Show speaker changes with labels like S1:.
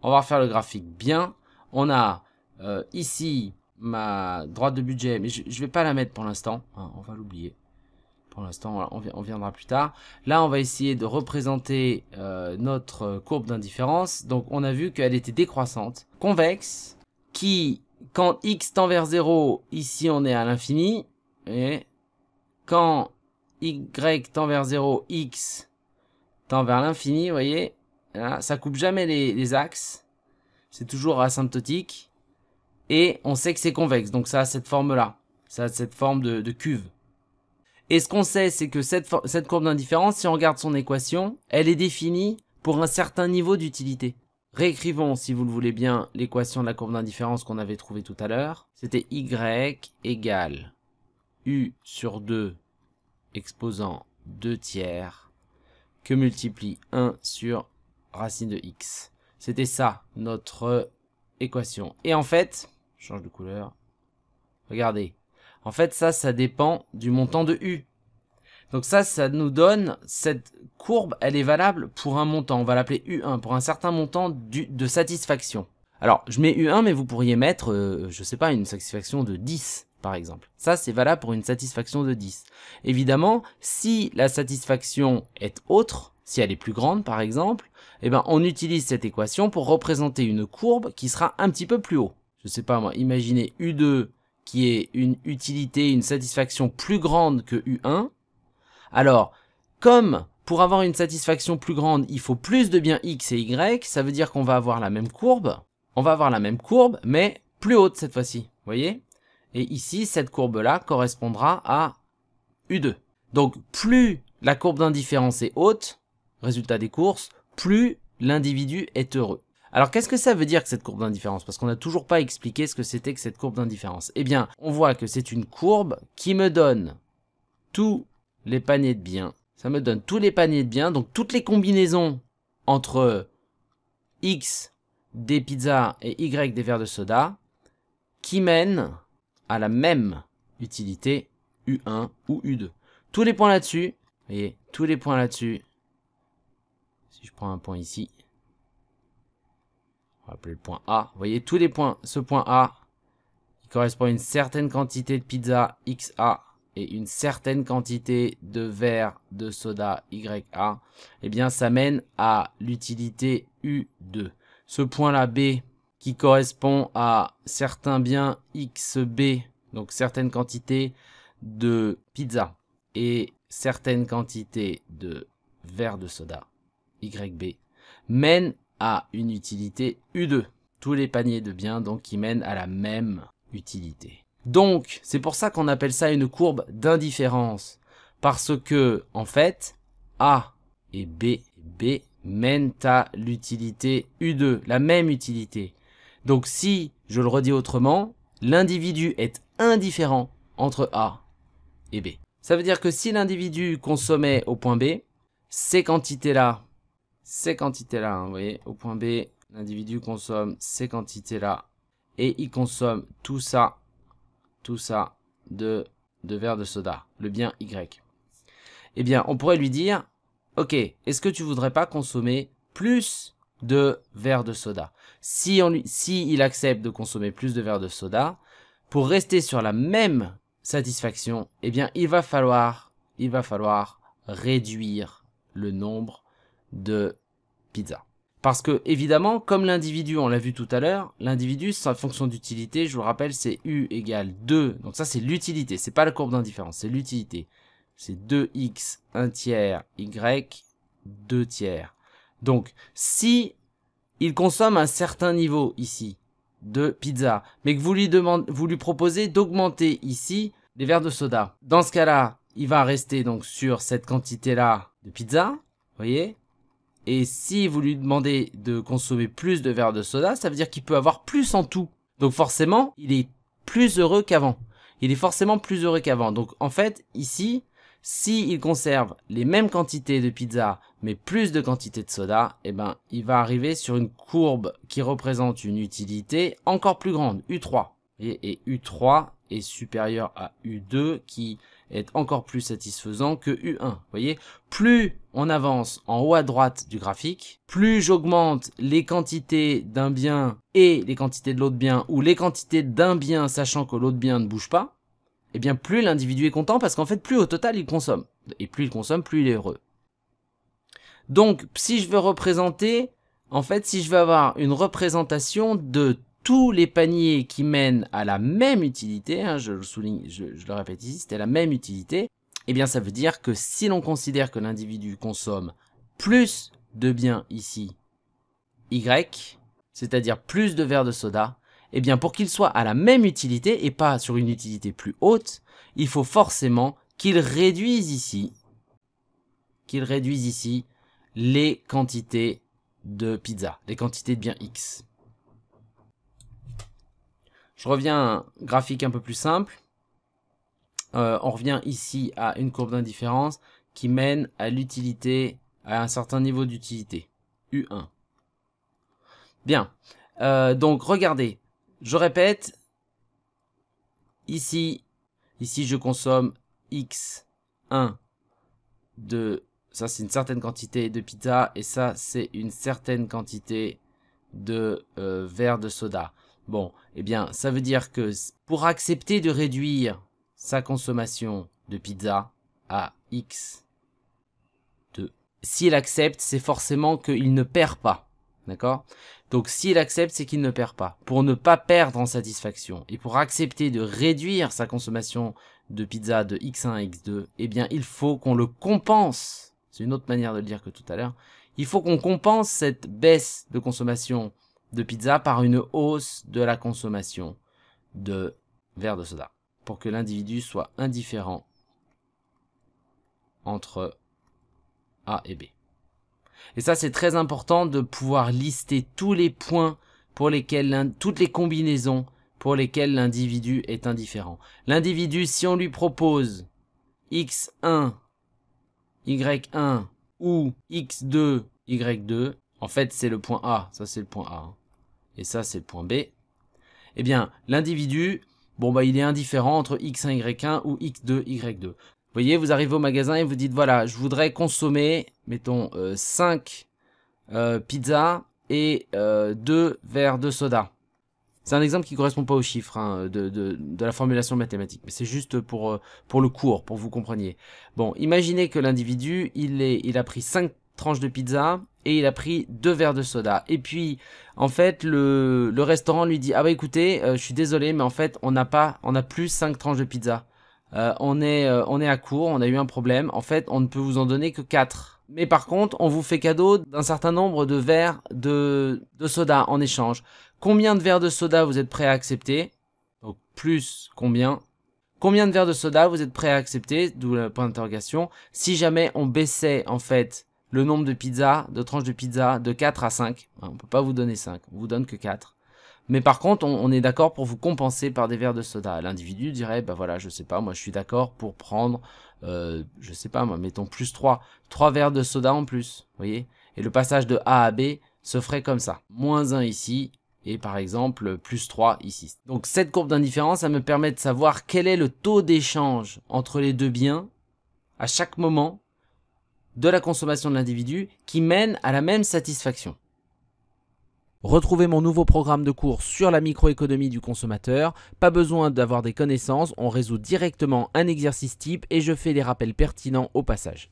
S1: on va refaire le graphique bien. On a ici ma droite de budget, mais je vais pas la mettre pour l'instant, hein, on va l'oublier. Pour l'instant, voilà, on viendra plus tard. Là, on va essayer de représenter notre courbe d'indifférence. Donc, on a vu qu'elle était décroissante, convexe, qui, quand x tend vers 0, ici, on est à l'infini. Et quand y tend vers 0, x tend vers l'infini, vous voyez, là, ça coupe jamais les axes. C'est toujours asymptotique. Et on sait que c'est convexe, donc ça a cette forme-là. Ça a cette forme de cuve. Et ce qu'on sait, c'est que cette courbe d'indifférence, si on regarde son équation, elle est définie pour un certain niveau d'utilité. Réécrivons, si vous le voulez bien, l'équation de la courbe d'indifférence qu'on avait trouvée tout à l'heure. C'était y égale u sur 2 exposant 2 tiers que multiplie 1 sur racine de x. C'était ça, notre équation. Et en fait, je change de couleur, regardez. En fait, ça dépend du montant de U. Donc ça nous donne, cette courbe, elle est valable pour un montant. On va l'appeler U1, pour un certain montant de satisfaction. Alors, je mets U1, mais vous pourriez mettre, je sais pas, une satisfaction de 10, par exemple. Ça, c'est valable pour une satisfaction de 10. Évidemment, si la satisfaction est autre, si elle est plus grande, par exemple, eh ben, on utilise cette équation pour représenter une courbe qui sera un petit peu plus haut. Je sais pas moi, imaginez U2 qui est une utilité, une satisfaction plus grande que U1. Alors, comme pour avoir une satisfaction plus grande, il faut plus de biens X et Y, ça veut dire qu'on va avoir la même courbe. On va avoir la même courbe, mais plus haute cette fois-ci. Vous voyez? Et ici, cette courbe-là correspondra à U2. Donc, plus la courbe d'indifférence est haute, résultat des courses, plus l'individu est heureux. Alors, qu'est-ce que ça veut dire que cette courbe d'indifférence? Parce qu'on n'a toujours pas expliqué ce que c'était que cette courbe d'indifférence. Eh bien, on voit que c'est une courbe qui me donne tous les paniers de biens. Ça me donne tous les paniers de biens, donc toutes les combinaisons entre X des pizzas et Y des verres de soda qui mènent à la même utilité U1 ou U2. Tous les points là-dessus, vous voyez, tous les points là-dessus, si je prends un point ici, on va appeler le point A. Vous voyez, tous les points, ce point A, qui correspond à une certaine quantité de pizza XA et une certaine quantité de verre de soda YA, eh bien, ça mène à l'utilité U2. Ce point-là B, qui correspond à certains biens XB, donc certaines quantités de pizza et certaines quantités de verre de soda YB, mène à une utilité U2. Tous les paniers de biens donc qui mènent à la même utilité. Donc, c'est pour ça qu'on appelle ça une courbe d'indifférence. Parce que, en fait, A et B mènent à l'utilité U2, la même utilité. Donc, si, je le redis autrement, l'individu est indifférent entre A et B. Ça veut dire que si l'individu consommait au point B, ces quantités-là, hein, vous voyez, au point B, l'individu consomme ces quantités-là, et il consomme tout ça de verre de soda, le bien Y. Eh bien, on pourrait lui dire, ok, est-ce que tu voudrais pas consommer plus de verre de soda? Si il accepte de consommer plus de verre de soda, pour rester sur la même satisfaction, eh bien, il va falloir réduire le nombre de pizzas. Parce que, évidemment, comme l'individu, on l'a vu tout à l'heure, l'individu, sa fonction d'utilité, je vous le rappelle, c'est U égale 2. Donc ça, c'est l'utilité. C'est pas la courbe d'indifférence, c'est l'utilité. C'est 2x, 1 tiers, y, 2 tiers. Donc, si il consomme un certain niveau ici de pizza, mais que vous lui proposez d'augmenter ici les verres de soda, dans ce cas-là, il va rester donc sur cette quantité-là de pizza, vous voyez? Et si vous lui demandez de consommer plus de verres de soda, ça veut dire qu'il peut avoir plus en tout. Donc forcément, il est plus heureux qu'avant. Il est forcément plus heureux qu'avant. Donc en fait, ici, s'il conserve les mêmes quantités de pizza, mais plus de quantité de soda, eh ben, il va arriver sur une courbe qui représente une utilité encore plus grande, U3. Et U3 est supérieur à U2 qui est encore plus satisfaisant que U1. Vous voyez, plus on avance en haut à droite du graphique, plus j'augmente les quantités d'un bien et les quantités de l'autre bien, ou les quantités d'un bien sachant que l'autre bien ne bouge pas, et bien plus l'individu est content parce qu'en fait plus au total il consomme. Et plus il consomme, plus il est heureux. Donc si je veux représenter, en fait si je veux avoir une représentation de tous les paniers qui mènent à la même utilité, hein, je le souligne, je le répète ici, c'était la même utilité, eh bien ça veut dire que si l'on considère que l'individu consomme plus de biens ici, Y, c'est-à-dire plus de verres de soda, eh bien pour qu'il soit à la même utilité et pas sur une utilité plus haute, il faut forcément qu'il réduise ici les quantités de pizza, les quantités de biens X. Je reviens à un graphique un peu plus simple. On revient ici à une courbe d'indifférence qui mène à l'utilité, à un certain niveau d'utilité, U1. Bien, donc regardez, je répète, ici je consomme X1 de, ça c'est une certaine quantité de pizza, et ça c'est une certaine quantité de verre de soda. Bon, eh bien, ça veut dire que pour accepter de réduire sa consommation de pizza à X2, s'il accepte, c'est forcément qu'il ne perd pas. D'accord? Donc, s'il accepte, c'est qu'il ne perd pas. Pour ne pas perdre en satisfaction et pour accepter de réduire sa consommation de pizza de X1 à X2, eh bien, il faut qu'on le compense. C'est une autre manière de le dire que tout à l'heure. Il faut qu'on compense cette baisse de consommation de pizza par une hausse de la consommation de verre de soda pour que l'individu soit indifférent entre A et B. Et ça, c'est très important de pouvoir lister tous les points pour lesquels, toutes les combinaisons pour lesquelles l'individu est indifférent. L'individu, si on lui propose X1, Y1 ou X2, Y2, en fait, c'est le point A. Ça, c'est le point A. Et ça, c'est le point B. Eh bien, l'individu, bon, bah, il est indifférent entre X1, Y1 ou X2, Y2. Vous voyez, vous arrivez au magasin et vous dites, voilà, je voudrais consommer, mettons, 5 pizzas et 2 verres de soda. C'est un exemple qui ne correspond pas aux chiffres hein, de la formulation mathématique, mais c'est juste pour le cours, pour que vous compreniez. Bon, imaginez que l'individu, il a pris 5 tranches de pizza et il a pris 2 verres de soda. Et puis, en fait, le restaurant lui dit, ah bah écoutez, je suis désolé, mais en fait, on n'a plus 5 tranches de pizza. On est à court, on a eu un problème. En fait, on ne peut vous en donner que 4. Mais par contre, on vous fait cadeau d'un certain nombre de verres de soda en échange. Combien de verres de soda vous êtes prêt à accepter? Donc, plus combien? Combien de verres de soda vous êtes prêt à accepter? D'où le point d'interrogation. Si jamais on baissait, en fait, le nombre de pizzas, de tranches de pizza, de 4 à 5. On ne peut pas vous donner 5, on vous donne que 4. Mais par contre, on est d'accord pour vous compenser par des verres de soda. L'individu dirait, bah voilà, je sais pas, moi je suis d'accord pour prendre, je sais pas, moi, mettons plus 3 verres de soda en plus, vous voyez. Et le passage de A à B se ferait comme ça. Moins 1 ici, et par exemple, plus 3 ici. Donc cette courbe d'indifférence, ça me permet de savoir quel est le taux d'échange entre les deux biens, à chaque moment, de la consommation de l'individu, qui mène à la même satisfaction. Retrouvez mon nouveau programme de cours sur la microéconomie du consommateur. Pas besoin d'avoir des connaissances, on résout directement un exercice type et je fais les rappels pertinents au passage.